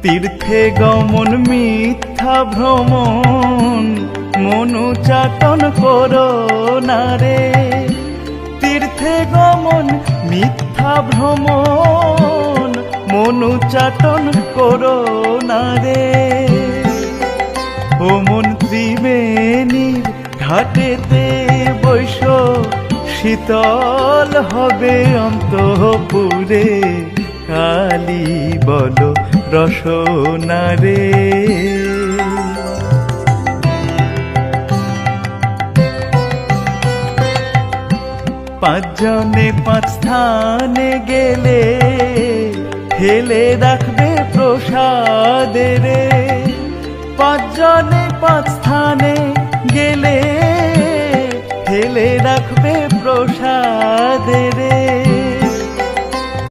তীর্থে গমন মিথ্যা ভ্রমণ, মনুচাটন করো না রে। তীর্থে গমন মিথ্যা ভ্রমণ, মনুচাটন করো না রে। ও মন ত্রিবেণীর ঘাটেতে বৈশ, শীতল হবে অন্তঃপুরে, কালী বলো রসনা রে। পাঁচজনে পাঁচ স্থানে গেলে, ফেলে রাখবে প্রসাদে রে। পাঁচজনে পাঁচ স্থানে গেলে, ফেলে রাখবে প্রসাদে রে।